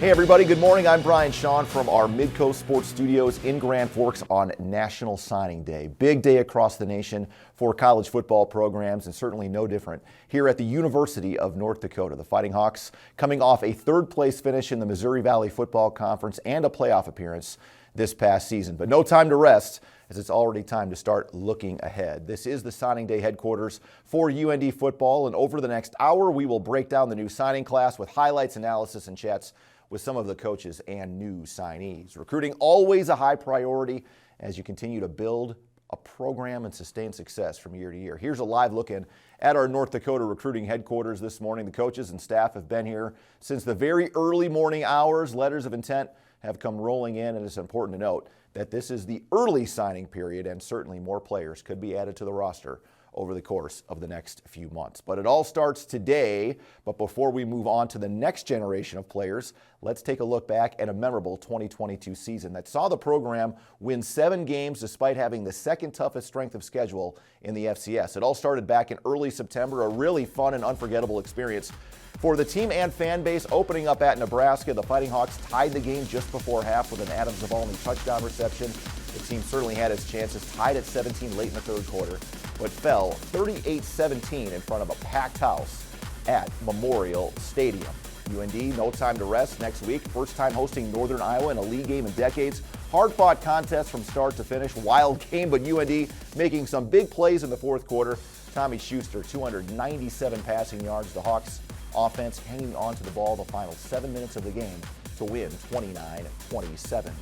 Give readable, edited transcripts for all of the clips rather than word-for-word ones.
Hey everybody, good morning. I'm Brian Shawn from our Midco Sports studios in Grand Forks on National Signing Day. Big day across the nation for college football programs, and certainly no different here at the University of North Dakota. The Fighting Hawks coming off a third-place finish in the Missouri Valley Football Conference and a playoff appearance this past season. But no time to rest, as it's already time to start looking ahead. This is the signing day headquarters for UND football, and over the next hour, we will break down the new signing class with highlights, analysis, and chats with some of the coaches and new signees. Recruiting always a high priority as you continue to build a program and sustain success from year to year. Here's a live look in at our North Dakota recruiting headquarters this morning. The coaches and staff have been here since the very early morning hours. Letters of intent have come rolling in, and it's important to note that this is the early signing period, and certainly more players could be added to the roster over the course of the next few months. But it all starts today. But before we move on to the next generation of players, let's take a look back at a memorable 2022 season that saw the program win 7 games despite having the second toughest strength of schedule in the FCS. It all started back in early September, a really fun and unforgettable experience for the team and fan base. Opening up at Nebraska, the Fighting Hawks tied the game just before half with an Adam Zavalny touchdown reception. The team certainly had its chances, tied at 17 late in the third quarter, but fell 38-17 in front of a packed house at Memorial Stadium. UND, no time to rest next week. First time hosting Northern Iowa in a league game in decades. Hard-fought contest from start to finish. Wild game, but UND making some big plays in the fourth quarter. Tommy Schuster, 297 passing yards. The Hawks offense hanging on to the ball the final 7 minutes of the game to win 29-27.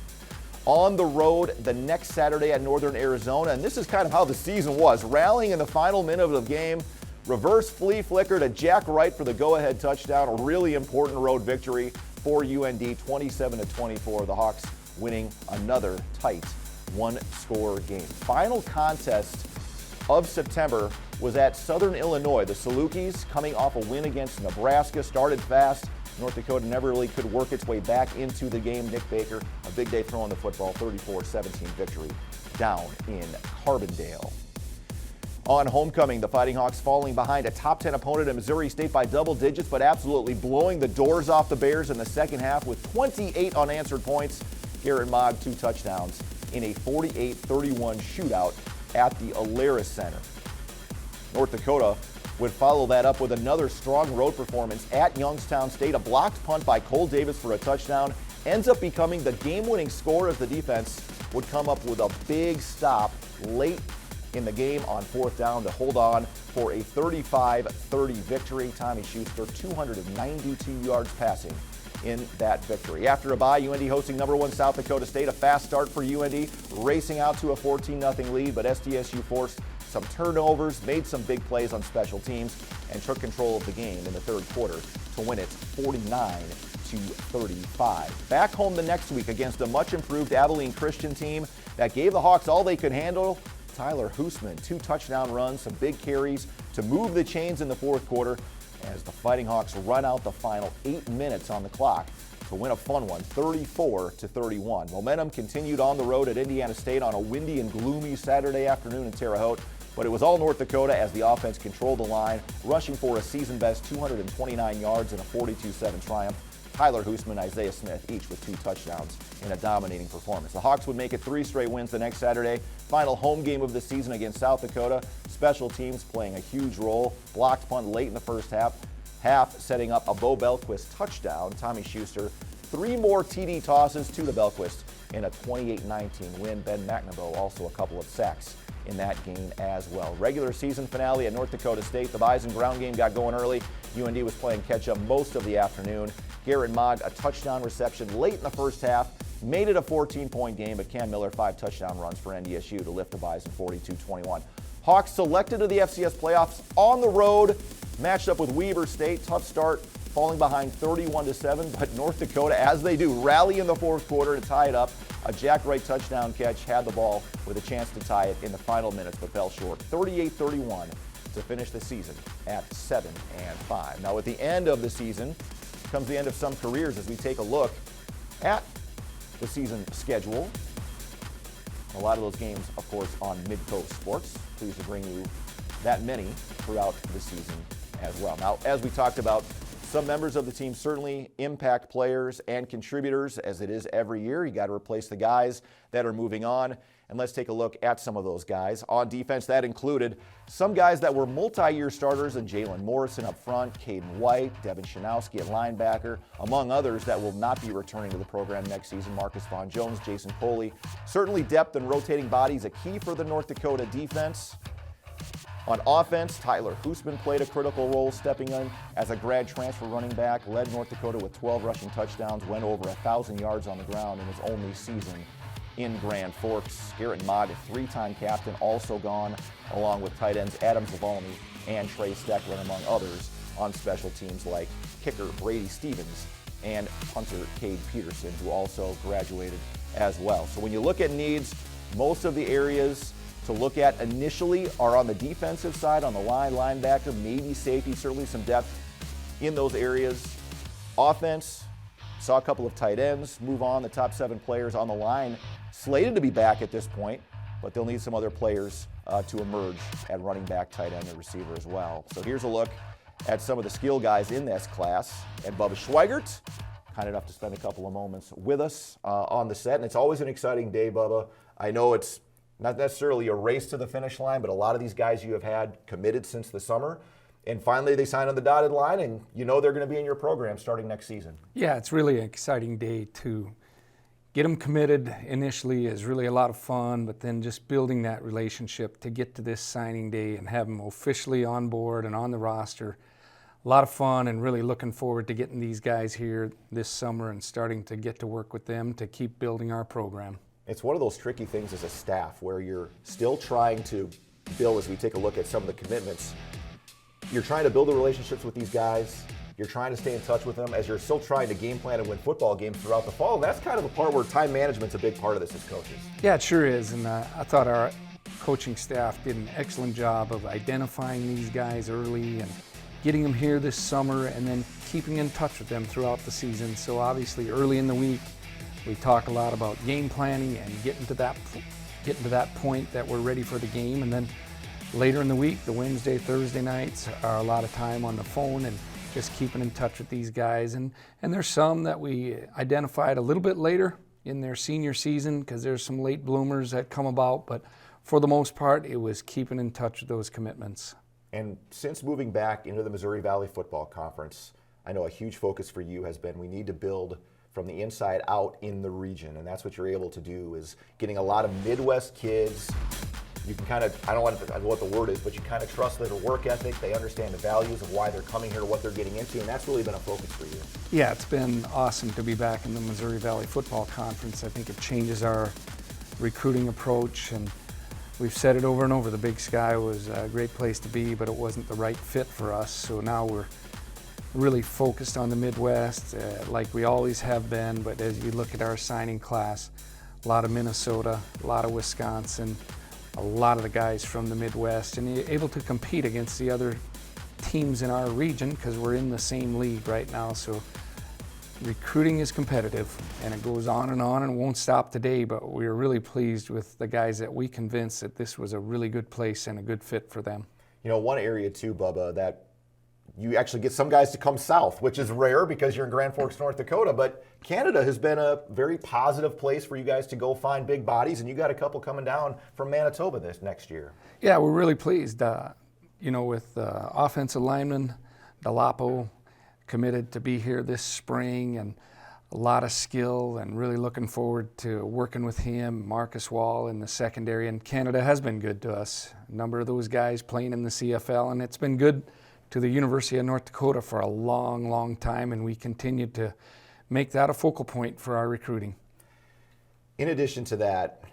On the road the next Saturday at Northern Arizona, and this is kind of how the season was. Rallying in the final minute of the game, reverse flea flicker to Jack Wright for the go-ahead touchdown. A really important road victory for UND, 27-24. The Hawks winning another tight one-score game. Final contest of September was at Southern Illinois. The Salukis, coming off a win against Nebraska, started fast. North Dakota never really could work its way back into the game. Nick Baker, a big day throwing the football, 34-17 victory down in Carbondale. On homecoming, the Fighting Hawks falling behind a top 10 opponent at Missouri State by double digits, but absolutely blowing the doors off the Bears in the second half with 28 unanswered points. Garrett Mogg, 2 touchdowns in a 48-31 shootout at the Alerus Center. North Dakota would follow that up with another strong road performance at Youngstown State. A blocked punt by Cole Davis for a touchdown ends up becoming the game-winning score as the defense would come up with a big stop late in the game on fourth down to hold on for a 35-30 victory. Tommy Schuster, 292 yards passing in that victory. After a bye, UND hosting number 1 South Dakota State. A fast start for UND, racing out to a 14-0 lead, but SDSU forced some turnovers, made some big plays on special teams, and took control of the game in the third quarter to win it 49-35. Back home the next week against a much improved Abilene Christian team that gave the Hawks all they could handle. Tyler Hoosman, 2 touchdown runs, some big carries to move the chains in the fourth quarter as the Fighting Hawks run out the final 8 minutes on the clock to win a fun one, 34-31. Momentum continued on the road at Indiana State on a windy and gloomy Saturday afternoon in Terre Haute, but it was all North Dakota as the offense controlled the line, rushing for a season-best 229 yards in a 42-7 triumph. Tyler Hoosman, Isaiah Smith, each with 2 touchdowns in a dominating performance. The Hawks would make it 3 straight wins the next Saturday. Final home game of the season against South Dakota. Special teams playing a huge role. Blocked punt late in the first half, setting up a Bo Belquist touchdown. Tommy Schuster, 3 more TD tosses to the Belquist in a 28-19 win. Ben McNabo also a couple of sacks in that game as well. Regular season finale at North Dakota State. The Bison ground game got going early. UND was playing catch-up most of the afternoon. Garrett Mogg, a touchdown reception late in the first half, made it a 14-point game, but Cam Miller, 5 touchdown runs for NDSU to lift the Bison 42-21. Hawks selected to the FCS playoffs on the road, matched up with Weber State. Tough start, falling behind 31-7, but North Dakota, as they do, rally in the fourth quarter to tie it up. A Jack Wright touchdown catch, had the ball with a chance to tie it in the final minutes, but fell short. 38-31 to finish the season at 7-5. Now, at the end of the season comes the end of some careers as we take a look at the season schedule. A lot of those games, of course, on Midco Sports. Pleased to bring you that many throughout the season as well. Now, as we talked about, Some members of the team certainly impact players and contributors, as it is every year. You got to replace the guys that are moving on. And let's take a look at some of those guys. On defense, that included some guys that were multi-year starters, and Jalen Morrison up front, Caden White, Devin Shanowski at linebacker, among others that will not be returning to the program next season. Marcus Vaughn Jones, Jason Coley. Certainly depth and rotating bodies a key for the North Dakota defense. On offense, Tyler Hoosman played a critical role, stepping in as a grad transfer running back, led North Dakota with 12 rushing touchdowns, went over 1,000 yards on the ground in his only season in Grand Forks. Garrett Mott, a three-time captain, also gone, along with tight ends Adam Zavalny and Trey Steckler, among others, on special teams like kicker Brady Stevens and punter Cade Peterson, who also graduated as well. So when you look at needs, most of the areas to look at initially are on the defensive side, on the line, linebacker, maybe safety, certainly some depth in those areas. Offense, saw a couple of tight ends move on. The top 7 players on the line slated to be back at this point, but they'll need some other players to emerge at running back, tight end, and receiver as well. So here's a look at some of the skill guys in this class. And Bubba Schweigert, kind enough to spend a couple of moments with us on the set. And it's always an exciting day, Bubba. I know it's not necessarily a race to the finish line, but a lot of these guys you have had committed since the summer. And finally, they sign on the dotted line, and you know they're going to be in your program starting next season. Yeah, it's really an exciting day to get them committed initially is really a lot of fun, but then just building that relationship to get to this signing day and have them officially on board and on the roster. A lot of fun, and really looking forward to getting these guys here this summer and starting to get to work with them to keep building our program. It's one of those tricky things as a staff where you're still trying to build, as we take a look at some of the commitments. You're trying to build the relationships with these guys. You're trying to stay in touch with them as you're still trying to game plan and win football games throughout the fall. And that's kind of a part where time management's a big part of this as coaches. Yeah, it sure is. And I thought our coaching staff did an excellent job of identifying these guys early and getting them here this summer and then keeping in touch with them throughout the season. So obviously early in the week, we talk a lot about game planning and getting to that point that we're ready for the game. And then later in the week, the Wednesday, Thursday nights are a lot of time on the phone and just keeping in touch with these guys. And there's some that we identified a little bit later in their senior season because there's some late bloomers that come about. But for the most part, it was keeping in touch with those commitments. And since moving back into the Missouri Valley Football Conference, I know a huge focus for you has been we need to build from the inside out in the region, and that's what you're able to do, is getting a lot of Midwest kids. You can kind of, I don't know what the word is, but you kind of trust their work ethic. They understand the values of why they're coming here, what they're getting into, and that's really been a focus for you. Yeah, it's been awesome to be back in the Missouri Valley Football Conference. I think it changes our recruiting approach, and we've said it over and over. The Big Sky was a great place to be, but it wasn't the right fit for us. So now we're really focused on the Midwest, like we always have been. But as you look at our signing class, a lot of Minnesota, a lot of Wisconsin, a lot of the guys from the Midwest, and you're able to compete against the other teams in our region because we're in the same league right now. So recruiting is competitive, and it goes on and won't stop today, but we're really pleased with the guys that we convinced that this was a really good place and a good fit for them. You know, one area too, Bubba, that you actually get some guys to come south, which is rare because you're in Grand Forks, North Dakota, but Canada has been a very positive place for you guys to go find big bodies, and you got a couple coming down from Manitoba this next year. Yeah, we're really pleased. With offensive lineman Dalapo committed to be here this spring, and a lot of skill, and really looking forward to working with him. Marcus Wall in the secondary, and Canada has been good to us. A number of those guys playing in the CFL, and it's been good to the University of North Dakota for a long, long time, and we continue to make that a focal point for our recruiting. In addition to that,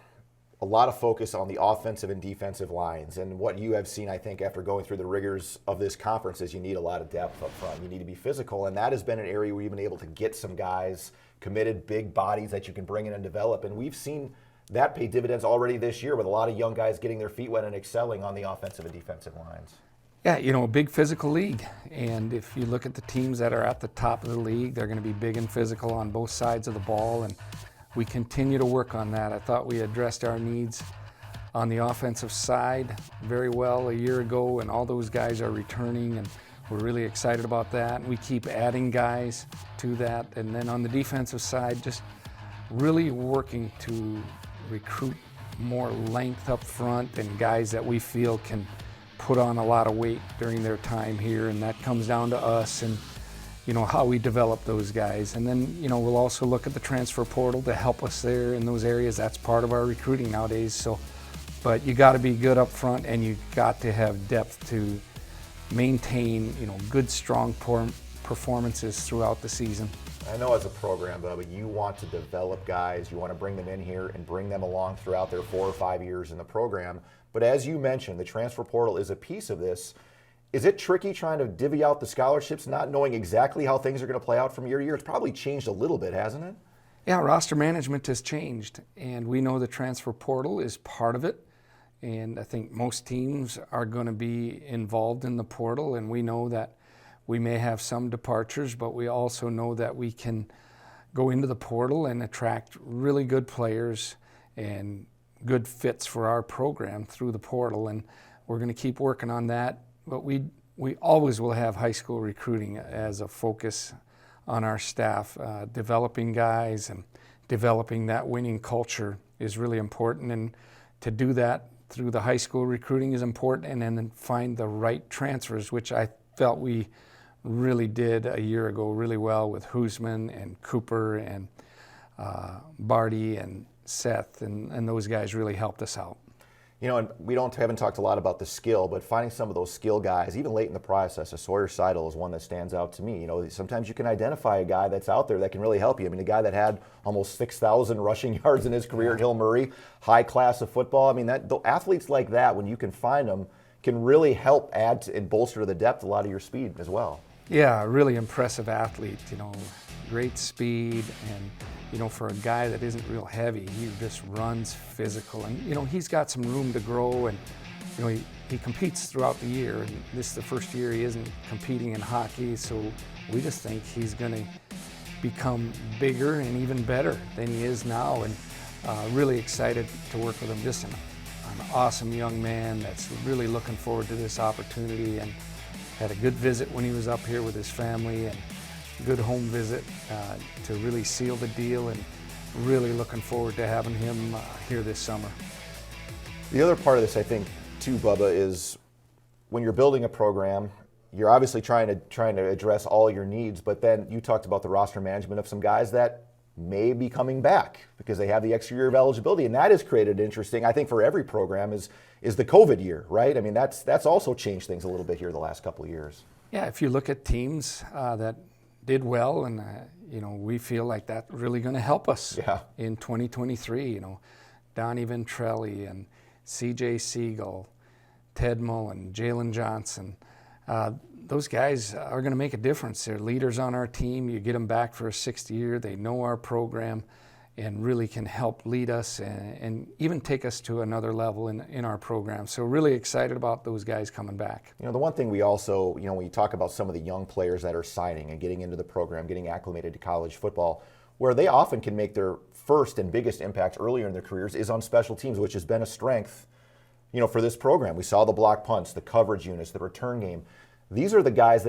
a lot of focus on the offensive and defensive lines, and what you have seen, I think, after going through the rigors of this conference is you need a lot of depth up front. You need to be physical, and that has been an area where you've been able to get some guys, committed big bodies that you can bring in and develop, and we've seen that pay dividends already this year with a lot of young guys getting their feet wet and excelling on the offensive and defensive lines. Yeah, a big physical league, and if you look at the teams that are at the top of the league, they're going to be big and physical on both sides of the ball, and we continue to work on that. I thought we addressed our needs on the offensive side very well a year ago, and all those guys are returning, and We're really excited about that. We keep adding guys to that. And then on the defensive side, just really working to recruit more length up front and guys that we feel can put on a lot of weight during their time here. And that comes down to us and, how we develop those guys. And then, we'll also look at the transfer portal to help us there in those areas. That's part of our recruiting nowadays. So, but you got to be good up front, and you got to have depth to maintain, good, strong performances throughout the season. I know as a program, Bubba, you want to develop guys, you want to bring them in here and bring them along throughout their 4 or 5 years in the program. But as you mentioned, the transfer portal is a piece of this. Is it tricky trying to divvy out the scholarships, not knowing exactly how things are going to play out from year to year? It's probably changed a little bit, hasn't it? Yeah, roster management has changed, and we know the transfer portal is part of it. And I think most teams are going to be involved in the portal, and we know that we may have some departures, but we also know that we can go into the portal and attract really good players and good fits for our program through the portal, and we're going to keep working on that. But we always will have high school recruiting as a focus on our staff. Developing guys and developing that winning culture is really important, and to do that through the high school recruiting is important, and then find the right transfers, which I felt we really did a year ago really well with Hoosman and Cooper and Barty and Seth, and those guys really helped us out. And we haven't talked a lot about the skill, but finding some of those skill guys, even late in the process, Sawyer Seidel is one that stands out to me. Sometimes you can identify a guy that's out there that can really help you. I mean, a guy that had almost 6,000 rushing yards in his career at Hill Murray, high class of football. I mean, the athletes like that, when you can find them, can really help add and bolster to the depth a lot of your speed as well. Yeah, really impressive athlete, great speed, and for a guy that isn't real heavy, he just runs physical, and he's got some room to grow, and he competes throughout the year, and this is the first year he isn't competing in hockey, so we just think he's going to become bigger and even better than he is now, and really excited to work with him. Just an awesome young man that's really looking forward to this opportunity, and had a good visit when he was up here with his family, and good home visit to really seal the deal, and really looking forward to having him here this summer. The other part of this, I think, too, Bubba, is when you're building a program, you're obviously trying to address all your needs, but then you talked about the roster management of some guys that may be coming back because they have the extra year of eligibility, and that has created interesting, I think, for every program is the COVID year, right? I mean, that's also changed things a little bit here the last couple of years. Yeah, if you look at teams that did well, and we feel like that's really going to help us in 2023. Donnie Ventrelli and C.J. Siegel, Ted Mullen, Jalen Johnson. Those guys are going to make a difference. They're leaders on our team. You get them back for a 6th year. They know our program and really can help lead us and even take us to another level in our program. So really excited about those guys coming back. The one thing we also, when you talk about some of the young players that are signing and getting into the program, getting acclimated to college football, where they often can make their first and biggest impact earlier in their careers is on special teams, which has been a strength, for this program. We saw the block punts, the coverage units, the return game. These are the guys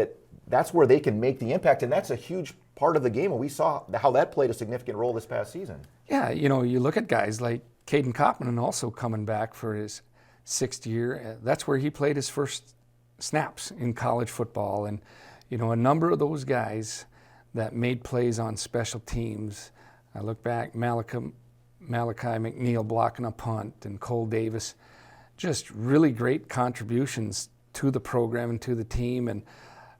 that's where they can make the impact, and that's a huge part of the game, and we saw how that played a significant role this past season. Yeah, you look at guys like Caden Kopman also coming back for his 6th year. That's where he played his first snaps in college football, and a number of those guys that made plays on special teams. I look back, Malachi McNeil blocking a punt, and Cole Davis, just really great contributions to the program and to the team,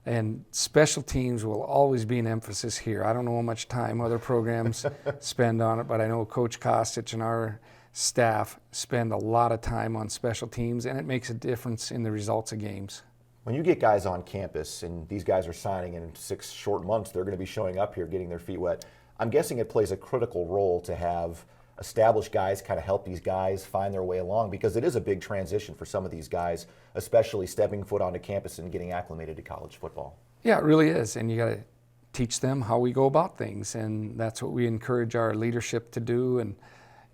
and special teams will always be an emphasis here. I don't know how much time other programs spend on it, but I know Coach Kostic and our staff spend a lot of time on special teams, and it makes a difference in the results of games. When you get guys on campus, and these guys are signing in 6 short months, they're going to be showing up here, getting their feet wet. I'm guessing it plays a critical role to have established guys kind of help these guys find their way along, because it is a big transition for some of these guys, especially stepping foot onto campus and getting acclimated to college football. Yeah, it really is, and you got to teach them how we go about things, and that's what we encourage our leadership to do,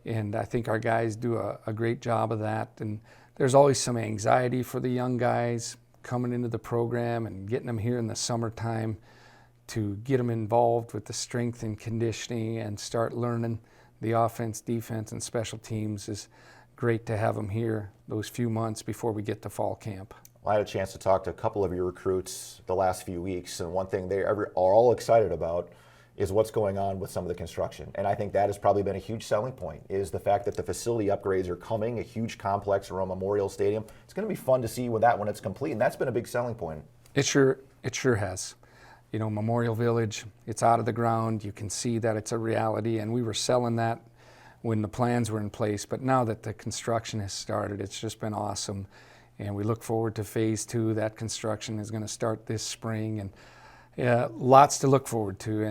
and I think our guys do a great job of that. And there's always some anxiety for the young guys coming into the program and getting them here in the summertime to get them involved with the strength and conditioning and start learning the offense, defense, and special teams is great to have them here those few months before we get to fall camp. Well, I had a chance to talk to a couple of your recruits the last few weeks, and one thing they are all excited about is what's going on with some of the construction. And I think that has probably been a huge selling point, is the fact that the facility upgrades are coming, a huge complex around Memorial Stadium. It's going to be fun to see when it's complete, and that's been a big selling point. It sure has. You know, Memorial Village, it's out of the ground. You can see that it's a reality, and we were selling that when the plans were in place. But now that the construction has started, it's just been awesome. And we look forward to phase 2. That construction is going to start this spring, and lots to look forward to.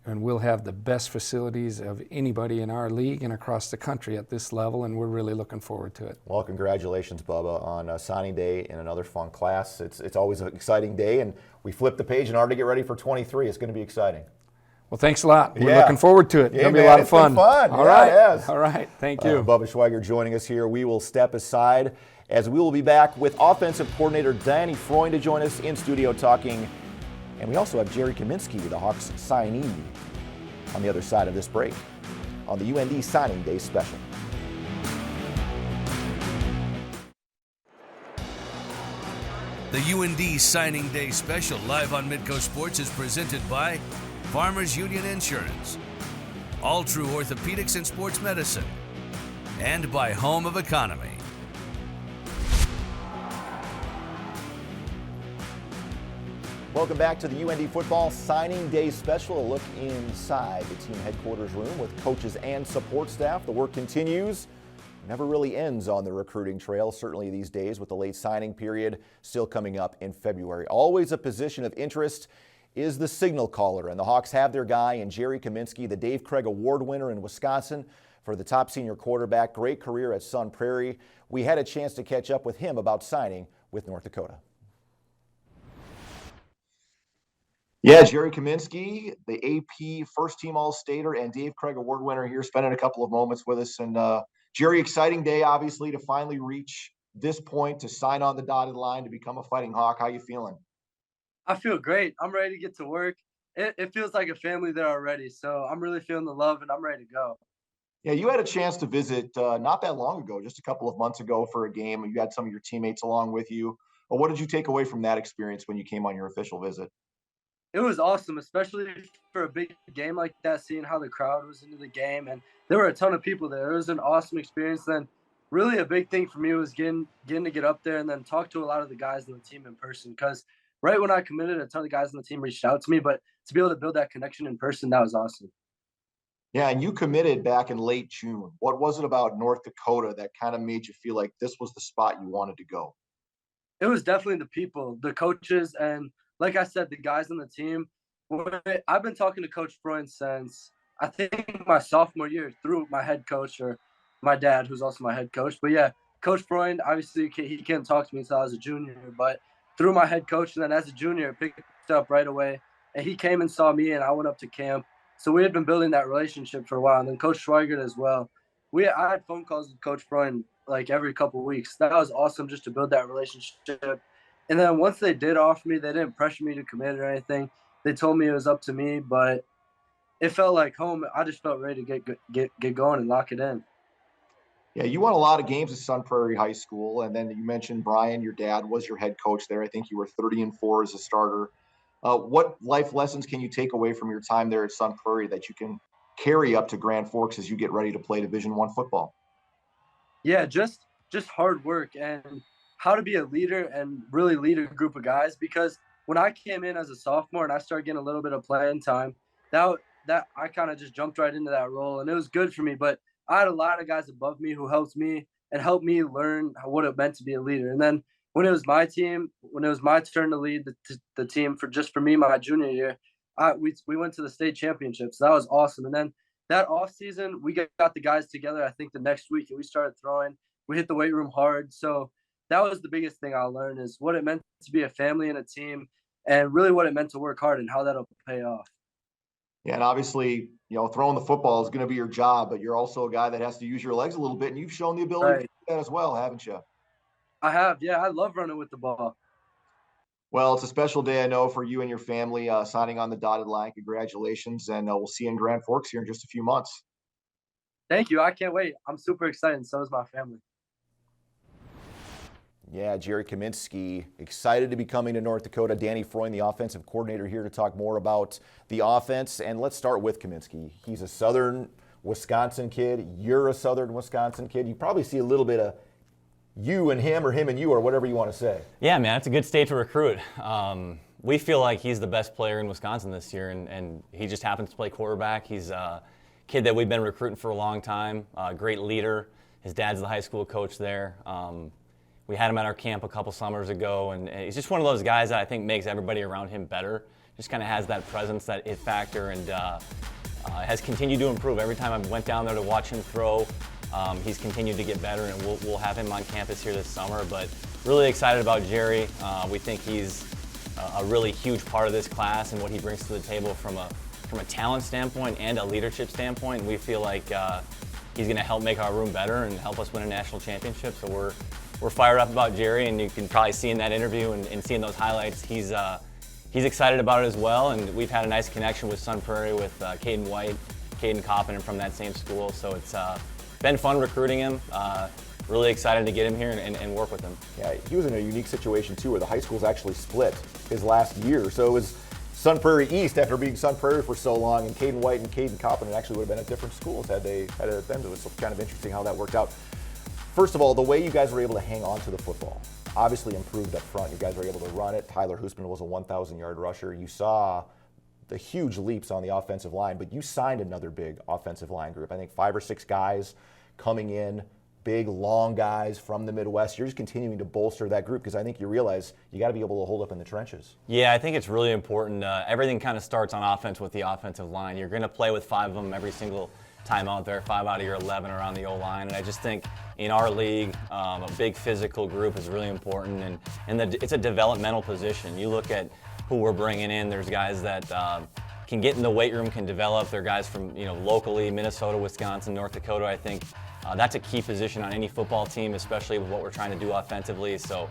And we'll have the best facilities of anybody in our league and across the country at this level, and we're really looking forward to it. Well, congratulations, Bubba, on signing day in another fun class. It's always an exciting day, and we flip the page and already get ready for 23. It's going to be exciting. Well, thanks a lot. We're looking forward to it. It's going to be a lot of fun. All right. Yes. All right. Thank you. Bubba Schweigert joining us here. We will step aside as we will be back with offensive coordinator Danny Freund to join us in studio talking. And we also have Jerry Kaminsky, the Hawks signee, on the other side of this break on the UND Signing Day Special. The UND Signing Day Special live on Midco Sports is presented by Farmers Union Insurance, All True Orthopedics and Sports Medicine, and by Home of Economy. Welcome back to the UND Football Signing Day Special, a look inside the team headquarters room with coaches and support staff. The work continues. Never really ends on the recruiting trail, certainly these days with the late signing period still coming up in February. Always a position of interest is the signal caller, and the Hawks have their guy in Jerry Kaminsky, the Dave Craig Award winner in Wisconsin for the top senior quarterback. Great career at Sun Prairie. We had a chance to catch up with him about signing with North Dakota. Yeah, Jerry Kaminsky, the AP first-team All-Stater and Dave Craig Award winner here, spending a couple of moments with us. And Jerry, exciting day, obviously, to finally reach this point, to sign on the dotted line, to become a Fighting Hawk. How you feeling? I feel great. I'm ready to get to work. It feels like a family there already, so I'm really feeling the love, and I'm ready to go. Yeah, you had a chance to visit not that long ago, just a couple of months ago for a game. You had some of your teammates along with you. But what did you take away from that experience when you came on your official visit? It was awesome, especially for a big game like that, seeing how the crowd was into the game. And there were a ton of people there. It was an awesome experience. Then really a big thing for me was getting to get up there and then talk to a lot of the guys on the team in person. Because right when I committed, a ton of guys on the team reached out to me. But to be able to build that connection in person, that was awesome. Yeah, and you committed back in late June. What was it about North Dakota that kind of made you feel like this was the spot you wanted to go? It was definitely the people, the coaches, and like I said, the guys on the team. I've been talking to Coach Freund since I think my sophomore year through my head coach or my dad, who's also my head coach. But yeah, Coach Freund, obviously he couldn't talk to me until I was a junior, but through my head coach, and then as a junior, picked up right away. And he came and saw me, and I went up to camp. So we had been building that relationship for a while. And then Coach Schweigert as well. I had phone calls with Coach Freund like every couple of weeks. That was awesome just to build that relationship. And then once they did offer me, they didn't pressure me to commit or anything. They told me it was up to me, but it felt like home. I just felt ready to get going and lock it in. Yeah, you won a lot of games at Sun Prairie High School, and then you mentioned Brian, your dad, was your head coach there. I think you were 30-4 as a starter. What life lessons can you take away from your time there at Sun Prairie that you can carry up to Grand Forks as you get ready to play Division I football? Yeah, just hard work and how to be a leader and really lead a group of guys. Because when I came in as a sophomore and I started getting a little bit of playing time, that I kind of just jumped right into that role, and it was good for me. But I had a lot of guys above me who helped me learn what it meant to be a leader. And then when it was my team, when it was my turn to lead the team for me, my junior year, we went to the state championships. That was awesome. And then that off season, we got the guys together, I think the next week, and we started throwing. We hit the weight room hard. So that was the biggest thing I learned, is what it meant to be a family and a team, and really what it meant to work hard and how that'll pay off. Yeah, and obviously, throwing the football is going to be your job, but you're also a guy that has to use your legs a little bit, and you've shown the ability to do that as well, haven't you? I have, yeah. I love running with the ball. Well, it's a special day, I know, for you and your family, signing on the dotted line. Congratulations, and we'll see you in Grand Forks here in just a few months. Thank you. I can't wait. I'm super excited. So is my family. Yeah, Jerry Kaminsky, excited to be coming to North Dakota. Danny Freund, the offensive coordinator, here to talk more about the offense. And let's start with Kaminsky. He's a Southern Wisconsin kid. You're a Southern Wisconsin kid. You probably see a little bit of you and him, or him and you, or whatever you want to say. Yeah, man, it's a good state to recruit. We feel like he's the best player in Wisconsin this year, and he just happens to play quarterback. He's a kid that we've been recruiting for a long time, a great leader. His dad's the high school coach there. We had him at our camp a couple summers ago, and he's just one of those guys that I think makes everybody around him better. Just kind of has that presence, that it factor, and has continued to improve. Every time I went down there to watch him throw, he's continued to get better, and we'll have him on campus here this summer. But really excited about Jerry. We think he's a really huge part of this class and what he brings to the table from a talent standpoint and a leadership standpoint. And we feel like he's going to help make our room better and help us win a national championship. So we're fired up about Jerry, and you can probably see in that interview and seeing those highlights, he's excited about it as well. And we've had a nice connection with Sun Prairie with Caden White, Caden Coppin from that same school. So it's been fun recruiting him. Really excited to get him here and work with him. Yeah, he was in a unique situation too, where the high schools actually split his last year. So it was Sun Prairie East after being Sun Prairie for so long, and Caden White and Caden Coppin actually would have been at different schools had it been. It was kind of interesting how that worked out. First of all, the way you guys were able to hang on to the football obviously improved up front. You guys were able to run it. Tyler Hoosman was a 1,000-yard rusher. You saw the huge leaps on the offensive line, but you signed another big offensive line group. I think 5 or 6 guys coming in, big, long guys from the Midwest. You're just continuing to bolster that group because I think you realize you got to be able to hold up in the trenches. Yeah, I think it's really important. Everything kind of starts on offense with the offensive line. You're going to play with 5 of them every single time out there. 5 out of your 11 are on the O-line, and I just think in our league, a big physical group is really important, and it's a developmental position. You look at who we're bringing in. There's guys that can get in the weight room, can develop. They're guys from locally, Minnesota, Wisconsin, North Dakota. I think that's a key position on any football team, especially with what we're trying to do offensively. So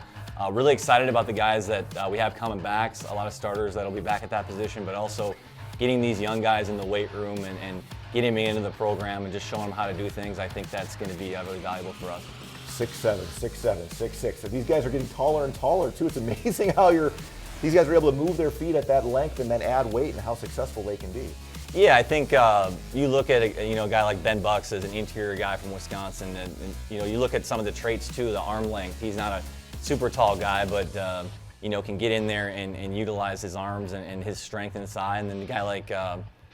really excited about the guys that we have coming back. A lot of starters that'll be back at that position, but also getting these young guys in the weight room and getting them into the program and just showing them how to do things. I think that's going to be really valuable for us. 6'7", 6'7", 6'6". And these guys are getting taller and taller too. It's amazing how these guys are able to move their feet at that length and then add weight and how successful they can be. Yeah, I think you look at a guy like Ben Bucks as an interior guy from Wisconsin, and you look at some of the traits too. The arm length. He's not a super tall guy, but can get in there and utilize his arms and his strength inside. And then the guy like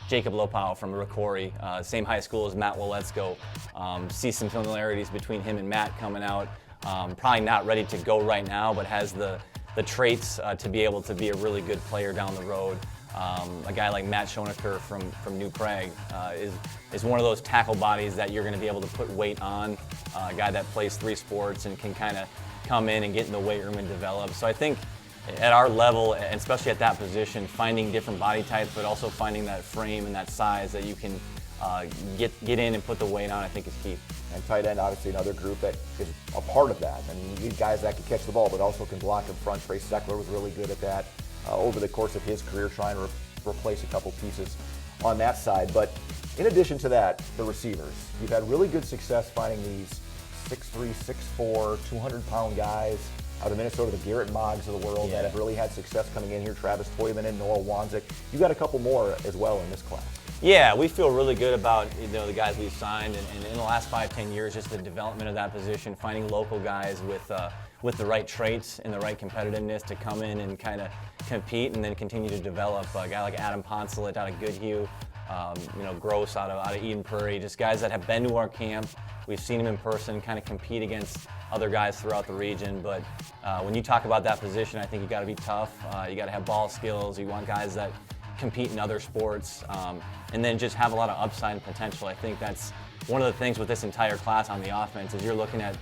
Jacob Lopau from Rocori, same high school as Matt Woletzko. See some similarities between him and Matt coming out. Probably not ready to go right now, but has the traits to be able to be a really good player down the road. A guy like Matt Schoneker from New Prague is one of those tackle bodies that you're going to be able to put weight on. A guy that plays 3 sports and can kind of come in and get in the weight room and develop. So I think at our level, and especially at that position, finding different body types, but also finding that frame and that size that you can get in and put the weight on, I think is key. And tight end, obviously another group that is a part of that. I mean, you need guys that can catch the ball, but also can block in front. Trey Steckler was really good at that over the course of his career, trying to replace a couple pieces on that side. But in addition to that, the receivers. You've had really good success finding these 6'3", 6'4", 200-pound guys out of Minnesota, the Garrett Moggs of the world that have really had success coming in here. Travis Toyman and Noah Wanzik. You got a couple more as well in this class. Yeah, we feel really good about the guys we've signed, and in the last 5-10 years, just the development of that position, finding local guys with the right traits and the right competitiveness to come in and kind of compete, and then continue to develop. A guy like Adam Poncelet out of Goodhue, Gross out of Eden Prairie, just guys that have been to our camp. We've seen them in person, kind of compete against other guys throughout the region. But when you talk about that position, I think you got to be tough. You got to have ball skills. You want guys that compete in other sports, and then just have a lot of upside and potential. I think that's one of the things with this entire class on the offense is you're looking at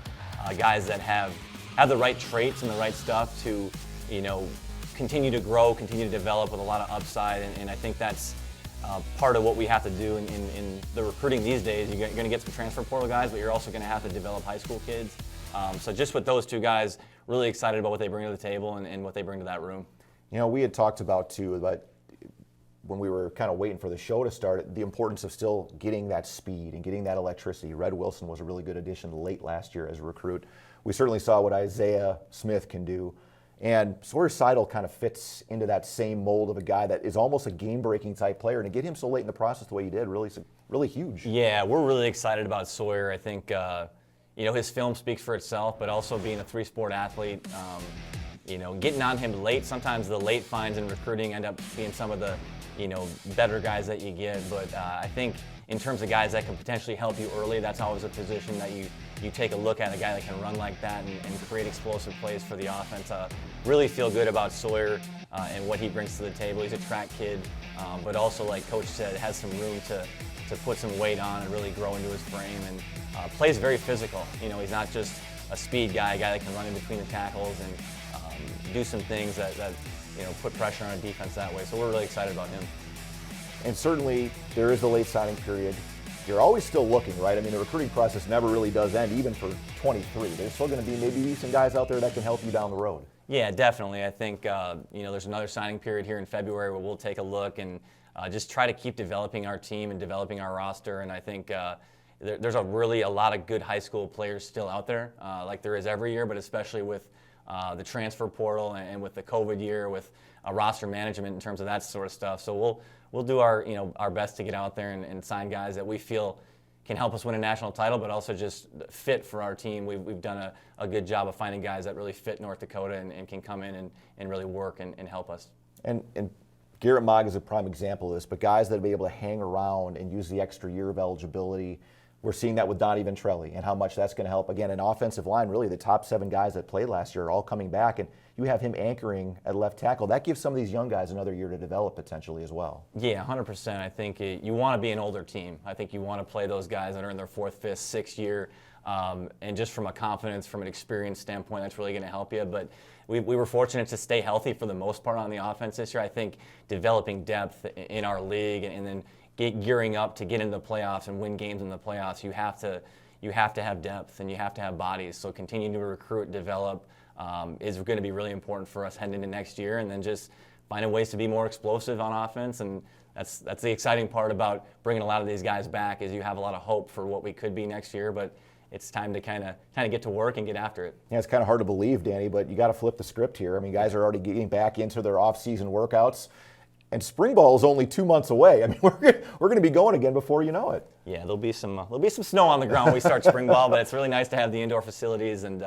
guys that have the right traits and the right stuff to, continue to grow, continue to develop with a lot of upside, and I think that's part of what we have to do in the recruiting these days. You're going to get some transfer portal guys, but you're also going to have to develop high school kids. So just with those 2 guys, really excited about what they bring to the table and what they bring to that room. You know, we had talked about too, but when we were kind of waiting for the show to start, the importance of still getting that speed and getting that electricity. Red Wilson was a really good addition late last year as a recruit. We certainly saw what Isaiah Smith can do. And Sawyer Seidel kind of fits into that same mold of a guy that is almost a game-breaking type player. And to get him so late in the process the way he did, really huge. Yeah, we're really excited about Sawyer. I think, you know, his film speaks for itself, but also being a three-sport athlete, you know, getting on him late. Sometimes the late finds in recruiting end up being some of the, you know, better guys that you get. But I think in terms of guys that can potentially help you early, that's always a position that you take a look at, a guy that can run like that and create explosive plays for the offense. Really feel good about Sawyer and what he brings to the table. He's a track kid, but also, like Coach said, has some room to put some weight on and really grow into his frame, and plays very physical. You know, he's not just a speed guy, a guy that can run in between the tackles and do some things that you know, put pressure on a defense that way. So we're really excited about him. And certainly there is the late signing period. You're always still looking, right? I mean, the recruiting process never really does end, even for 23. There's still going to be maybe some guys out there that can help you down the road. Yeah, definitely. I think, you know, there's another signing period here in February where we'll take a look and just try to keep developing our team and developing our roster. And I think there's a lot of good high school players still out there, like there is every year, but especially with the transfer portal and with the COVID year, with roster management in terms of that sort of stuff. So we'll do our best to get out there and sign guys that we feel can help us win a national title, but also just fit for our team. We've done a good job of finding guys that really fit North Dakota and can come in and really work and help us. And Garrett Mogg is a prime example of this, but guys that will be able to hang around and use the extra year of eligibility. We're seeing that with Donnie Ventrelli and how much that's going to help. Again, an offensive line, really the top 7 guys that played last year are all coming back, and you have him anchoring at left tackle. That gives some of these young guys another year to develop potentially as well. Yeah, 100%. I think you want to be an older team. I think you want to play those guys that are in their 4th, 5th, 6th year. And just from a confidence, from an experience standpoint, that's really going to help you. But we were fortunate to stay healthy for the most part on the offense this year. I think developing depth in our league and then gearing up to get into the playoffs and win games in the playoffs, you have to have depth and you have to have bodies. So continuing to recruit, develop is going to be really important for us heading into next year, and then just finding ways to be more explosive on offense. And that's the exciting part about bringing a lot of these guys back, is you have a lot of hope for what we could be next year, but it's time to kind of get to work and get after it. Yeah, it's kind of hard to believe, Danny, but you got to flip the script here. I mean, guys are already getting back into their off-season workouts. And spring ball is only 2 months away. I mean, we're going to be going again before you know it. Yeah, there'll be some snow on the ground when we start spring ball, but it's really nice to have the indoor facilities. And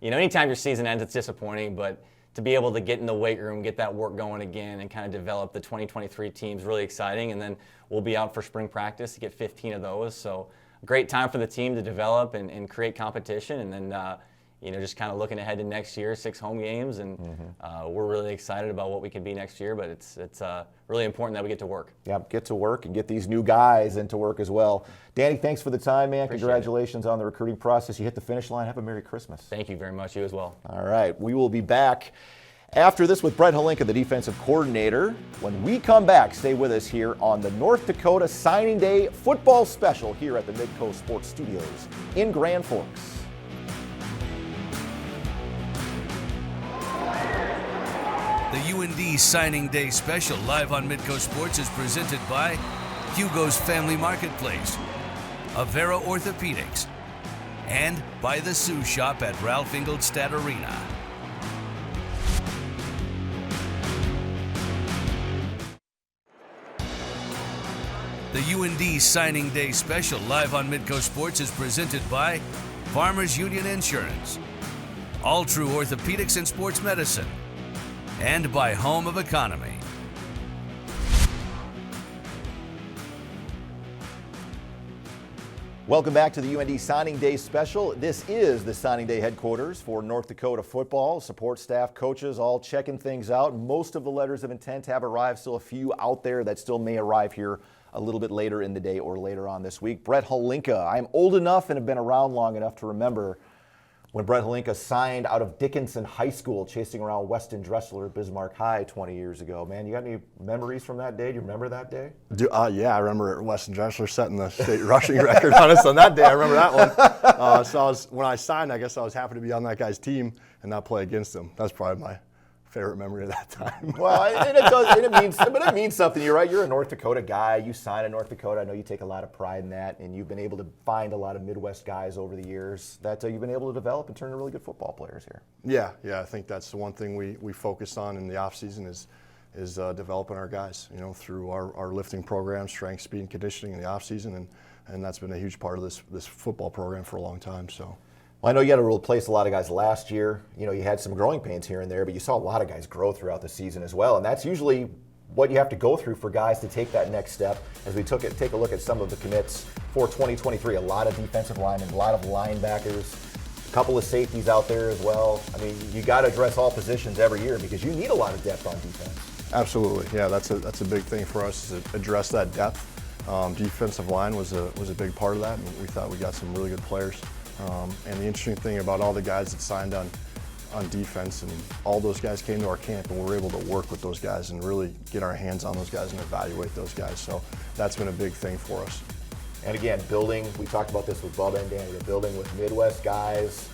you know, anytime your season ends, it's disappointing, but to be able to get in the weight room, get that work going again, and kind of develop the 2023 team's really exciting. And then we'll be out for spring practice to get 15 of those. So a great time for the team to develop and create competition, and then you know, just kind of looking ahead to next year, 6 home games, and we're really excited about what we can be next year, but it's really important that we get to work. Yeah, get to work and get these new guys into work as well. Danny, thanks for the time, man. Appreciate Congratulations on the recruiting process. You hit the finish line. Have a Merry Christmas. Thank you very much. You as well. All right, we will be back after this with Brett Holinka, the defensive coordinator. When we come back, stay with us here on the North Dakota Signing Day football special here at the Midco Sports Studios in Grand Forks. The UND Signing Day Special live on Midco Sports is presented by Hugo's Family Marketplace, Avera Orthopedics, and by the Sioux Shop at Ralph Ingolstadt Arena. The UND Signing Day Special live on Midco Sports is presented by Farmers Union Insurance, All True Orthopedics and Sports Medicine, and by Home of Economy. Welcome back to the UND Signing Day Special. This is the Signing Day headquarters for North Dakota football. Support staff, coaches, all checking things out. Most of the letters of intent have arrived. Still a few out there that still may arrive here a little bit later in the day or later on this week. Brett Holinka. I'm old enough and have been around long enough to remember when Brett Holinka signed out of Dickinson High School, chasing around Weston Dressler at Bismarck High 20 years ago. Man, you got any memories from that day? Do you remember that day? Yeah, I remember Weston Dressler setting the state rushing record on us on that day. I remember that one. So when I signed, I guess I was happy to be on that guy's team and not play against him. That's probably my favorite memory of that time. Well, and it does, and it means something. You're right. You're a North Dakota guy. You sign in North Dakota. I know you take a lot of pride in that, and you've been able to find a lot of Midwest guys over the years that you've been able to develop and turn into really good football players here. Yeah. I think that's the one thing we focus on in the off season is developing our guys. Through our lifting program, strength, speed, and conditioning in the off season, and that's been a huge part of this football program for a long time. So. Well, I know you had to replace a lot of guys last year. You had some growing pains here and there, but you saw a lot of guys grow throughout the season as well. And that's usually what you have to go through for guys to take that next step. As we take a look at some of the commits for 2023, a lot of defensive linemen, a lot of linebackers, a couple of safeties out there as well. I mean, you got to address all positions every year because you need a lot of depth on defense. Absolutely, yeah. That's a big thing for us to address that depth. Defensive line was a big part of that, and we thought we got some really good players. And the interesting thing about all the guys that signed on defense, and all those guys came to our camp, and we were able to work with those guys and really get our hands on those guys and evaluate those guys. So that's been a big thing for us. And again, we talked about this with Bubba and Danny, the building with Midwest guys,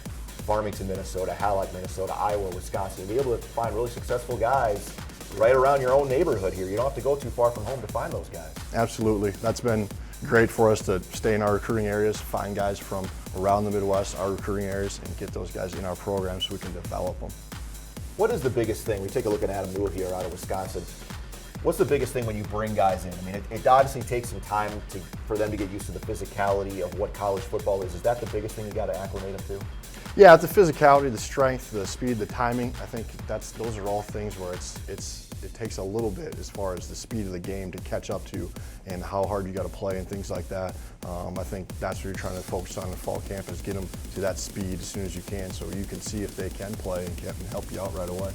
Farmington, Minnesota, Halleck, Minnesota, Iowa, Wisconsin. Be able to find really successful guys right around your own neighborhood here. You don't have to go too far from home to find those guys. Absolutely. That's been great for us to stay in our recruiting areas, find guys from around the Midwest, our recruiting areas, and get those guys in our program so we can develop them. What is the biggest thing? We take a look at Adam Newell here out of Wisconsin. What's the biggest thing when you bring guys in? I mean, it obviously takes some time for them to get used to the physicality of what college football is. Is that the biggest thing you got to acclimate them to? Yeah, the physicality, the strength, the speed, the timing. I think those are all things where it takes a little bit as far as the speed of the game to catch up to, and how hard you got to play and things like that. I think that's what you're trying to focus on in fall camp, is get them to that speed as soon as you can, so you can see if they can play and can help you out right away.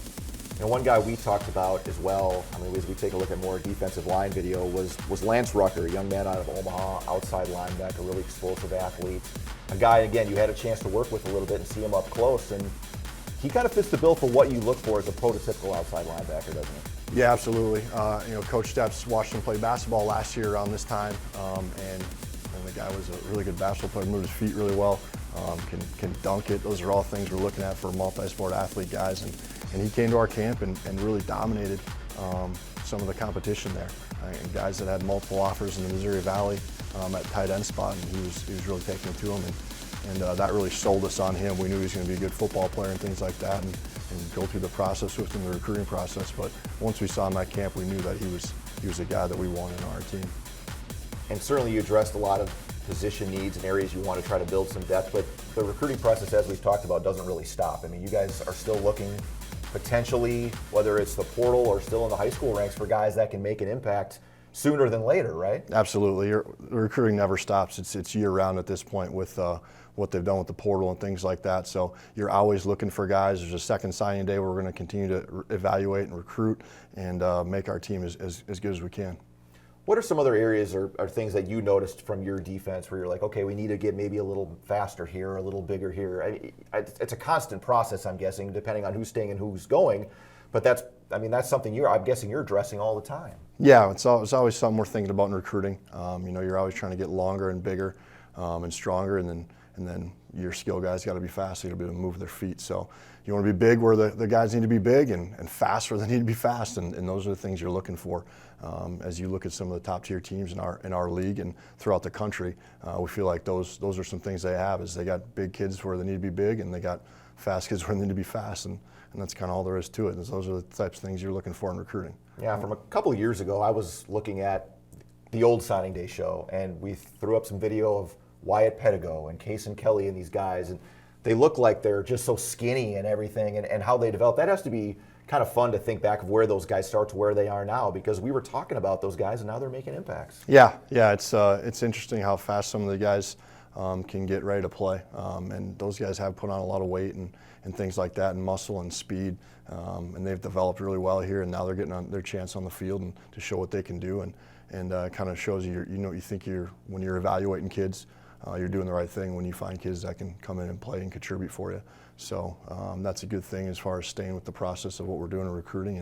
And one guy we talked about as well, I mean, as we take a look at more defensive line video, was Lance Rucker, a young man out of Omaha, outside linebacker, really explosive athlete. A guy, again, you had a chance to work with a little bit and see him up close, and he kind of fits the bill for what you look for as a prototypical outside linebacker, doesn't he? Yeah, absolutely. Coach Steps watched him play basketball last year around this time, and the guy was a really good basketball player, moved his feet really well, can dunk it. Those are all things we're looking at for multi-sport athlete guys, and he came to our camp and really dominated some of the competition there. And guys that had multiple offers in the Missouri Valley at tight end spot, and he was really taking it to him, and that really sold us on him. We knew he was going to be a good football player and things like that, and go through the process with him, the recruiting process. But once we saw him at camp, we knew that he was a guy that we wanted on our team. And certainly you addressed a lot of position needs and areas you want to try to build some depth, but the recruiting process, as we've talked about, doesn't really stop. I mean, you guys are still looking potentially, whether it's the portal or still in the high school ranks, for guys that can make an impact sooner than later, right? Absolutely. The recruiting never stops. It's year-round at this point with what they've done with the portal and things like that. So you're always looking for guys. There's a second signing day where we're going to continue to evaluate and recruit and make our team as good as we can. What are some other areas or things that you noticed from your defense where you're like, okay, we need to get maybe a little faster here, a little bigger here? It's a constant process, I'm guessing, depending on who's staying and who's going. But that's something I'm guessing you're addressing all the time. Yeah, it's always something we're thinking about in recruiting. You're always trying to get longer and bigger and stronger, and then your skill guys got to be fast. They got to be able to move their feet. So you want to be big where the guys need to be big, and fast where they need to be fast. And those are the things you're looking for as you look at some of the top tier teams in our league and throughout the country. We feel like those are some things they have. Is they got big kids where they need to be big, and they got fast kids where they need to be fast. And that's kind of all there is to it. And those are the types of things you're looking for in recruiting. Yeah, from a couple of years ago, I was looking at the old signing day show, and we threw up some video of Wyatt Pedigo and Kason Kelly and these guys, and they look like they're just so skinny and everything, and how they develop. That has to be kind of fun to think back of where those guys start to where they are now, because we were talking about those guys and now they're making impacts. Yeah, it's interesting how fast some of the guys can get ready to play, and those guys have put on a lot of weight and things like that, and muscle and speed, and they've developed really well here, and now they're getting on their chance on the field and to show what they can do, and kind of shows you think when you're evaluating kids. you're doing the right thing when you find kids that can come in and play and contribute for you. So that's a good thing as far as staying with the process of what we're doing in recruiting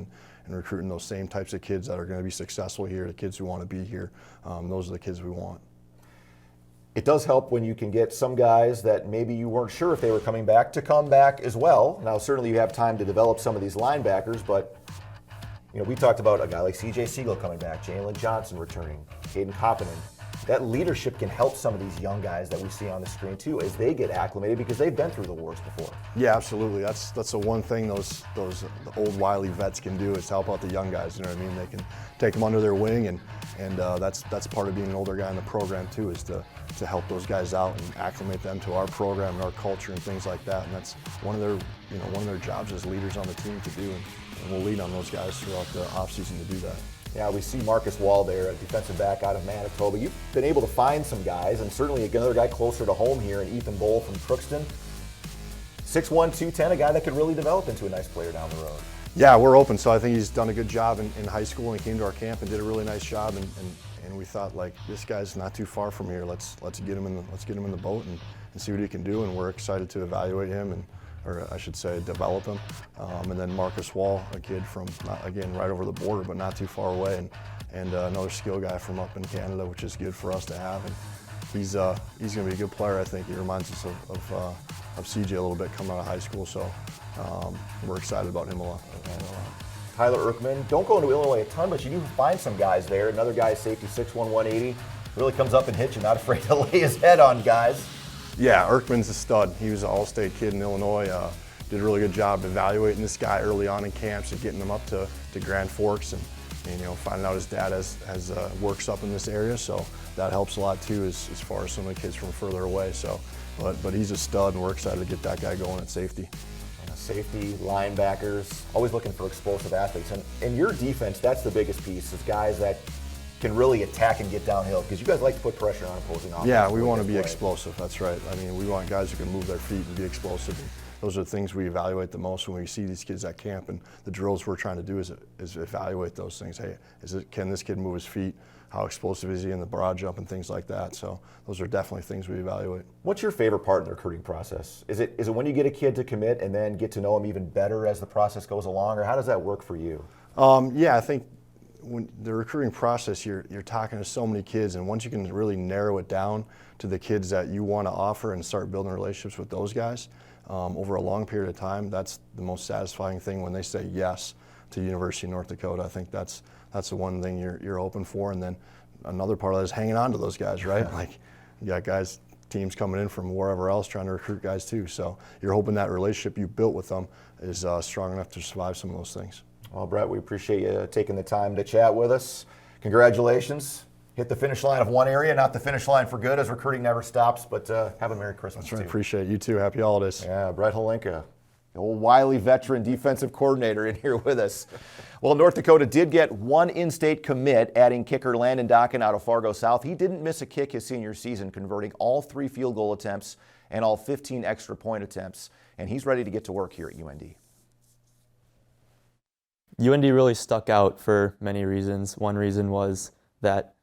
and recruiting those same types of kids that are going to be successful here, the kids who want to be here. Those are the kids we want. It does help when you can get some guys that maybe you weren't sure if they were coming back to come back as well. Now, certainly you have time to develop some of these linebackers, but we talked about a guy like C.J. Siegel coming back, Jalen Johnson returning, Caden Koppinen. That leadership can help some of these young guys that we see on the screen too as they get acclimated because they've been through the wars before. Yeah, absolutely. That's the one thing those the old wily vets can do is help out the young guys. You know what I mean? They can take them under their wing, and that's part of being an older guy in the program too, is to help those guys out and acclimate them to our program and our culture and things like that. And that's one of their jobs as leaders on the team to do. And we'll lean on those guys throughout the offseason to do that. Yeah, we see Marcus Wall there, a defensive back out of Manitoba. You've been able to find some guys, and certainly another guy closer to home here in Ethan Bowl from Crookston. 6'1", 210, a guy that could really develop into a nice player down the road. Yeah, we're open. So I think he's done a good job in high school, and he came to our camp and did a really nice job. And we thought, like, this guy's not too far from here. Let's get him in the boat and see what he can do. And we're excited to evaluate him or I should say develop him. And then Marcus Wall, a kid from, again, right over the border, but not too far away, and another skill guy from up in Canada, which is good for us to have. And he's going to be a good player, I think. He reminds us of CJ a little bit coming out of high school, so we're excited about him a lot. Tyler Erkman, don't go into Illinois a ton, but you do find some guys there. Another guy, safety, 6'1", 180, really comes up and hits you, not afraid to lay his head on guys. Yeah, Erkman's a stud. He was an all-state kid in Illinois. Did a really good job evaluating this guy early on in camps and getting him up to Grand Forks and finding out his dad has works up in this area, so that helps a lot too as far as some of the kids from further away. So, but he's a stud, and we're excited to get that guy going at safety. Safety, linebackers, always looking for explosive athletes. And in your defense, that's the biggest piece, is guys that can really attack and get downhill, because you guys like to put pressure on opposing offense. Yeah, we want to be explosive, that's right. I mean, we want guys who can move their feet and be explosive. And those are the things we evaluate the most when we see these kids at camp, and the drills we're trying to do is evaluate those things. Hey, can this kid move his feet? How explosive is he in the broad jump and things like that? So those are definitely things we evaluate. What's your favorite part in the recruiting process? Is it when you get a kid to commit and then get to know him even better as the process goes along, or how does that work for you? Yeah, I think when the recruiting process, you're talking to so many kids, and once you can really narrow it down to the kids that you want to offer and start building relationships with those guys over a long period of time, that's the most satisfying thing when they say yes to University of North Dakota. I think that's the one thing you're open for. And then another part of that is hanging on to those guys, right? Like, you got teams coming in from wherever else trying to recruit guys too. So you're hoping that relationship you built with them is strong enough to survive some of those things. Well, Brett, we appreciate you taking the time to chat with us. Congratulations. Hit the finish line of one area, not the finish line for good, as recruiting never stops, but have a Merry Christmas. That's right. Appreciate it. You too. Happy holidays. Yeah, Brett Holinka, the old wily veteran defensive coordinator, in here with us. Well, North Dakota did get one in-state commit, adding kicker Landon Dockin out of Fargo South. He didn't miss a kick his senior season, converting all 3 field goal attempts and all 15 extra point attempts, and he's ready to get to work here at UND. UND really stuck out for many reasons. One reason was that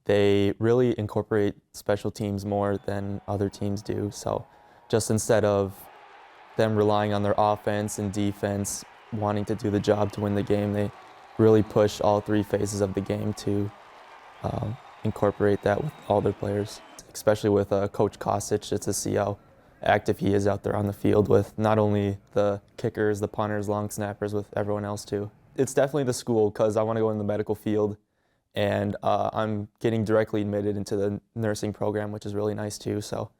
they really incorporate special teams more than other teams do. So just instead of them relying on their offense and defense, wanting to do the job to win the game, they really push all 3 phases of the game to incorporate that with all their players. Especially with Coach Kosich, it's to see how active he is out there on the field with not only the kickers, the punters, long snappers, with everyone else too. It's definitely the school, because I want to go in the medical field, and I'm getting directly admitted into the nursing program, which is really nice too, so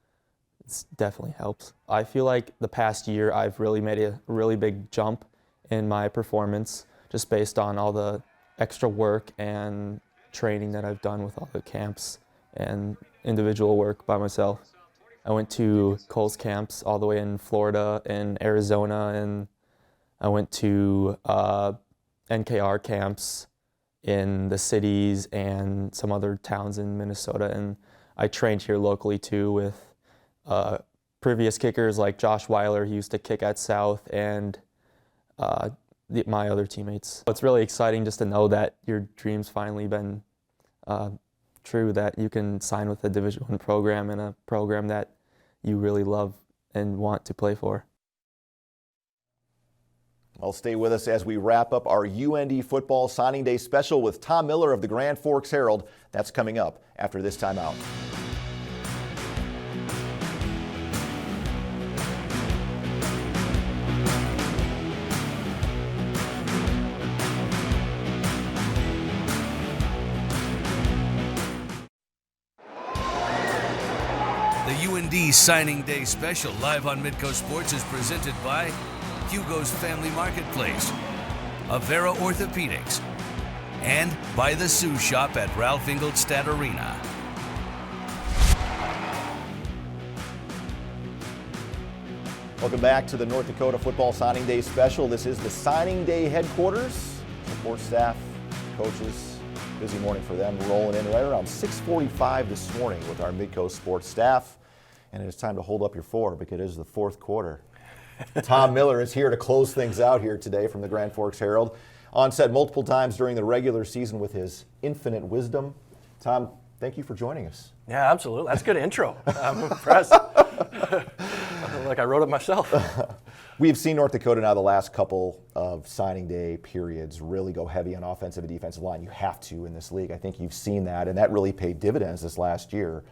it definitely helps. I feel like the past year I've really made a really big jump in my performance, just based on all the extra work and training that I've done with all the camps and individual work by myself. I went to Cole's camps all the way in Florida and Arizona, and I went to NKR camps in the cities and some other towns in Minnesota, and I trained here locally too with previous kickers like Josh Weiler, who used to kick at South, and my other teammates. It's really exciting just to know that your dream's finally been true that you can sign with a Division I program and a program that you really love and want to play for. Well, stay with us as we wrap up our UND football signing day special with Tom Miller of the Grand Forks Herald. That's coming up after this timeout. The UND Signing Day Special live on Midco Sports is presented by Hugo's Family Marketplace, Avera Orthopedics, and by the Sioux Shop at Ralph Ingolstadt Arena. Welcome back to the North Dakota Football Signing Day Special. This is the Signing Day headquarters. Support staff, coaches, busy morning for them, rolling in right around 6:45 this morning with our Midco Sports staff. And it's time to hold up your four because it is the fourth quarter. Tom Miller is here to close things out here today from the Grand Forks Herald. On set multiple times during the regular season with his infinite wisdom. Tom, thank you for joining us. Yeah, absolutely. That's a good intro. I'm impressed. Like I wrote it myself. We've seen North Dakota now the last couple of signing day periods really go heavy on offensive and defensive line. You have to in this league. I think you've seen that, and that really paid dividends this last year.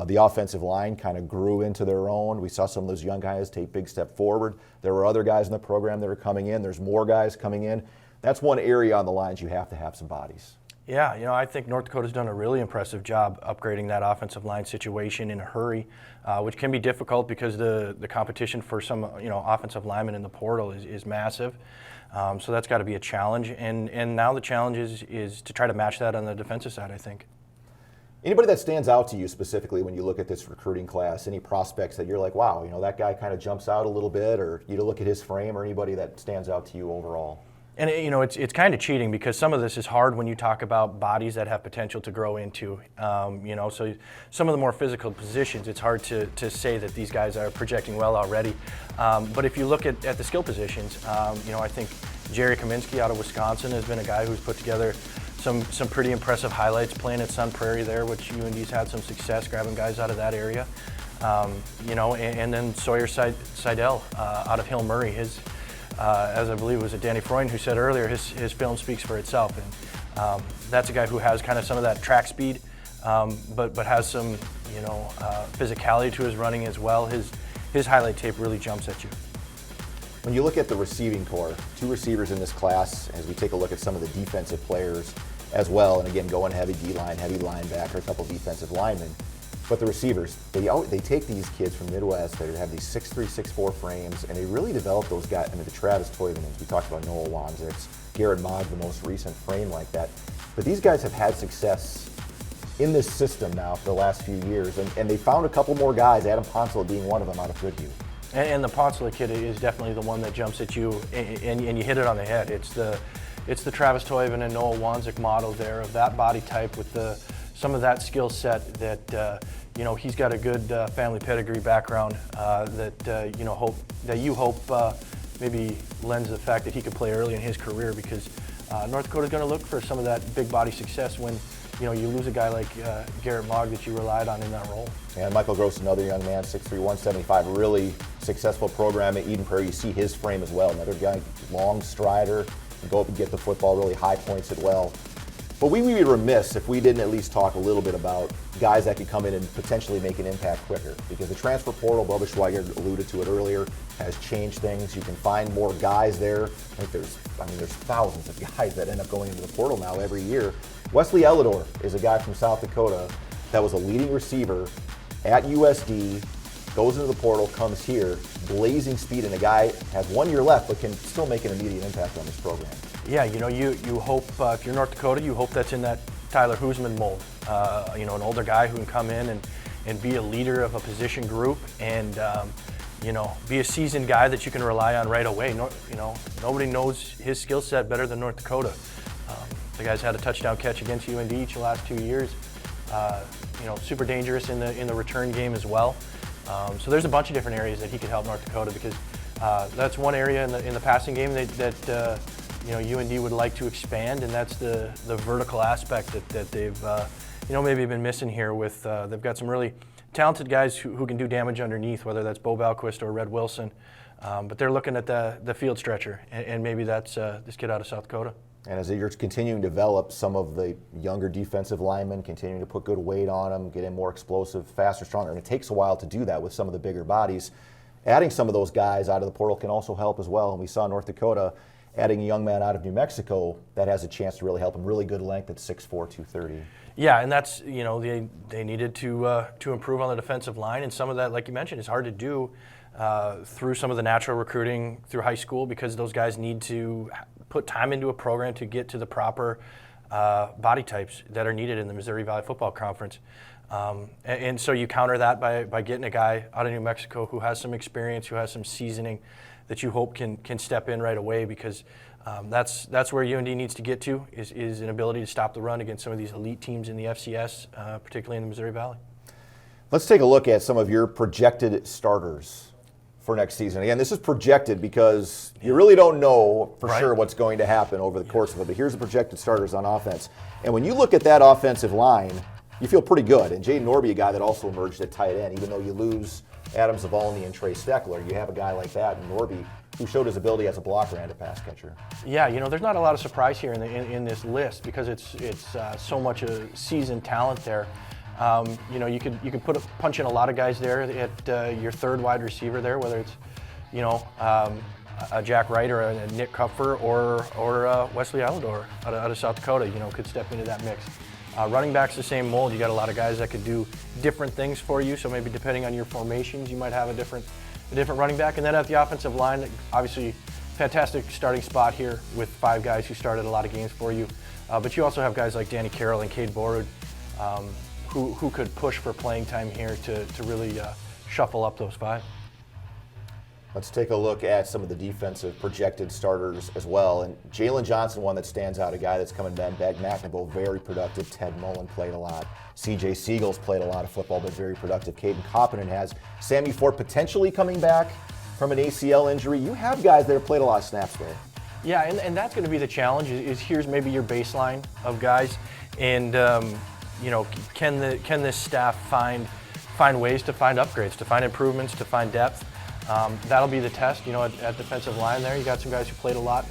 The offensive line kind of grew into their own. We saw some of those young guys take big step forward. There were other guys in the program that are coming in. There's more guys coming in. That's one area on the lines you have to have some bodies. Yeah, I think North Dakota's done a really impressive job upgrading that offensive line situation in a hurry, which can be difficult because the competition for some offensive linemen in the portal is massive. So that's got to be a challenge. And now the challenge is to try to match that on the defensive side, I think. Anybody that stands out to you specifically when you look at this recruiting class, any prospects that you're like, wow, that guy kind of jumps out a little bit, or you look at his frame, or anybody that stands out to you overall? And it's kind of cheating because some of this is hard when you talk about bodies that have potential to grow into. So some of the more physical positions, it's hard to say that these guys are projecting well already. But if you look at the skill positions, I think Jerry Kaminsky out of Wisconsin has been a guy who's put together some pretty impressive highlights playing at Sun Prairie there, which UND's had some success grabbing guys out of that area. And then Sawyer Seidel out of Hill Murray, as I believe it was Danny Freund who said earlier, his film speaks for itself. And that's a guy who has kind of some of that track speed, but has some physicality to his running as well. His highlight tape really jumps at you. When you look at the receiving corps, 2 receivers in this class, as we take a look at some of the defensive players as well, and again, going heavy D-line, heavy linebacker, a couple defensive linemen. But the receivers, they take these kids from Midwest that have these 6'3", 6'4" frames, and they really develop those guys. I mean, the Travis Toivonens, we talked about Noah Wanzicks, Garrett Mogg, the most recent frame like that. But these guys have had success in this system now for the last few years, and they found a couple more guys, Adam Ponsela being one of them out of Goodhue. And the Ponsela kid is definitely the one that jumps at you, and you hit it on the head. It's the Travis Toivonen and Noah Wanzik model there of that body type with some of that skill set that he's got a good family pedigree background that you hope maybe lends the fact that he could play early in his career, because North Dakota's going to look for some of that big body success when you lose a guy like Garrett Mogg that you relied on in that role. And Michael Gross, another young man, 6'3", 175, really successful program at Eden Prairie. You see his frame as well. Another guy, long strider, can go up and get the football, really high points it well. But we would be remiss if we didn't at least talk a little bit about guys that could come in and potentially make an impact quicker. Because the transfer portal, Bubba Schweigert alluded to it earlier, has changed things. You can find more guys there. I think there's thousands of guys that end up going into the portal now every year. Wesley Elidor is a guy from South Dakota that was a leading receiver at USD, goes into the portal, comes here, blazing speed, and the guy has 1 year left but can still make an immediate impact on this program. Yeah, you hope, if you're North Dakota, you hope that's in that Tyler Huseman mold. An older guy who can come in and be a leader of a position group and, be a seasoned guy that you can rely on right away. Nobody knows his skill set better than North Dakota. The guy's had a touchdown catch against UND each the last 2 years. Super dangerous in the return game as well. So there's a bunch of different areas that he could help North Dakota, because that's one area in the passing game that UND would like to expand, and that's the vertical aspect that they've maybe been missing here with, they've got some really talented guys who can do damage underneath, whether that's Bo Balquist or Red Wilson. But they're looking at the field stretcher, and maybe that's this kid out of South Dakota. And as you're continuing to develop some of the younger defensive linemen, continuing to put good weight on them, get them more explosive, faster, stronger, and it takes a while to do that with some of the bigger bodies. Adding some of those guys out of the portal can also help as well. And we saw North Dakota adding a young man out of New Mexico that has a chance to really help him. Really good length at 6'4", 230. Yeah, and that's, they needed to improve on the defensive line, and some of that, like you mentioned, is hard to do through some of the natural recruiting through high school, because those guys need to put time into a program to get to the proper body types that are needed in the Missouri Valley Football Conference. And so you counter that by getting a guy out of New Mexico who has some experience, who has some seasoning, that you hope can step in right away, because that's where UND needs to get to, is an ability to stop the run against some of these elite teams in the FCS, particularly in the Missouri Valley. Let's take a look at some of your projected starters for next season. Again, this is projected because you really don't know for sure what's going to happen over the course of it, but here's the projected starters on offense. And when you look at that offensive line, you feel pretty good. And Jaden Norby, a guy that also emerged at tight end, even though you lose Adam Zavalny and Trey Steckler, you have a guy like that in Norby who showed his ability as a blocker and a pass catcher. Yeah, there's not a lot of surprise here in this list, because it's so much a seasoned talent there. You could punch in a lot of guys there at your third wide receiver there, whether it's a Jack Wright or a Nick Kupfer or Wesley Alador out of South Dakota, could step into that mix. Running back's the same mold. You got a lot of guys that could do different things for you, so maybe depending on your formations, you might have a different running back. And then at the offensive line, obviously fantastic starting spot here with 5 guys who started a lot of games for you. But you also have guys like Danny Carroll and Cade Borud who could push for playing time here to really shuffle up those 5. Let's take a look at some of the defensive projected starters as well. And Jalen Johnson, one that stands out, a guy that's coming back. McNaboe, very productive. Ted Mullen played a lot. CJ Siegel's played a lot of football, but very productive. Caden Coppinen has. Sammy Ford potentially coming back from an ACL injury. You have guys that have played a lot of snaps there. Yeah, and that's going to be the challenge, is here's maybe your baseline of guys. And, can this staff find ways to find upgrades, to find improvements, to find depth? That'll be the test, at defensive line there. You got some guys who played a lot.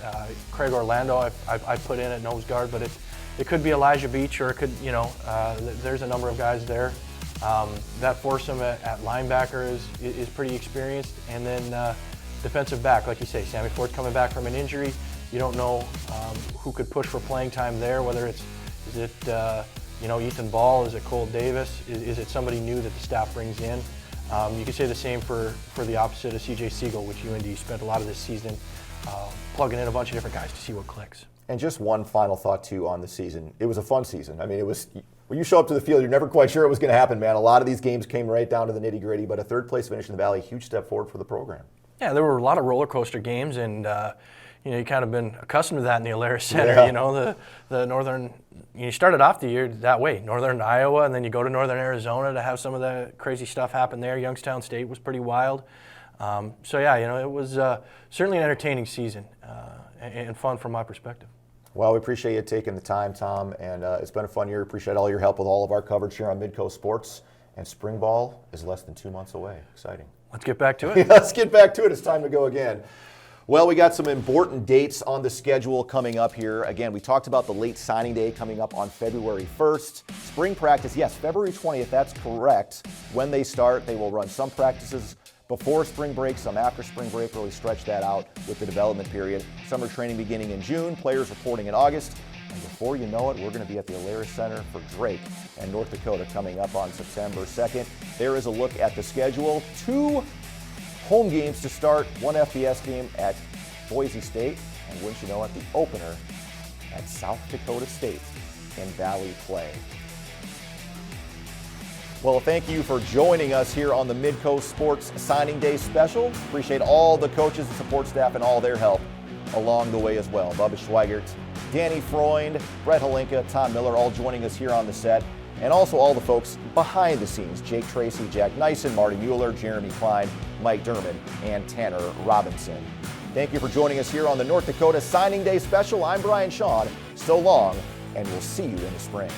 Craig Orlando, I put in at nose guard, but it could be Elijah Beach, or it could, there's a number of guys there. That foursome at linebacker is pretty experienced. And then defensive back, like you say, Sammy Ford's coming back from an injury. You don't know who could push for playing time there, whether is it Ethan Ball, is it Cole Davis, is it somebody new that the staff brings in? You could say the same for the opposite of CJ Siegel, which UND spent a lot of this season plugging in a bunch of different guys to see what clicks. And just one final thought, too, on the season. It was a fun season. I mean, it was, when you show up to the field, you're never quite sure it was going to happen, man. A lot of these games came right down to the nitty-gritty, but a third-place finish in the Valley, huge step forward for the program. Yeah, there were a lot of roller coaster games, and you kind of been accustomed to that in the Alaris Center. Yeah. The northern, you started off the year that way, northern Iowa, and then you go to northern Arizona to have some of the crazy stuff happen there. Youngstown State was pretty wild. It was certainly an entertaining season and fun from my perspective. Well, we appreciate you taking the time, Tom, and it's been a fun year. Appreciate all your help with all of our coverage here on Midco Sports. And spring ball is less than 2 months away. Exciting. Let's get back to it. Let's get back to it. It's time to go again. Well, we got some important dates on the schedule coming up here. Again, we talked about the late signing day coming up on February 1st. Spring practice, yes, February 20th, that's correct. When they start, they will run some practices before spring break, some after spring break, really stretch that out with the development period. Summer training beginning in June, players reporting in August. And before you know it, we're going to be at the Alaris Center for Drake and North Dakota coming up on September 2nd. There is a look at the schedule. 2 home games to start, 1 FBS game at Boise State, and wouldn't you know it, the opener at South Dakota State in Valley play. Well, thank you for joining us here on the Midco Sports Signing Day Special. Appreciate all the coaches and support staff and all their help along the way as well. Bubba Schweigert, Danny Freund, Brett Holinka, Tom Miller, all joining us here on the set. And also all the folks behind the scenes, Jake Tracy, Jack Nyson, Marty Mueller, Jeremy Klein, Mike Derman, and Tanner Robinson. Thank you for joining us here on the North Dakota Signing Day Special. I'm Brian Shawn. So long, and we'll see you in the spring.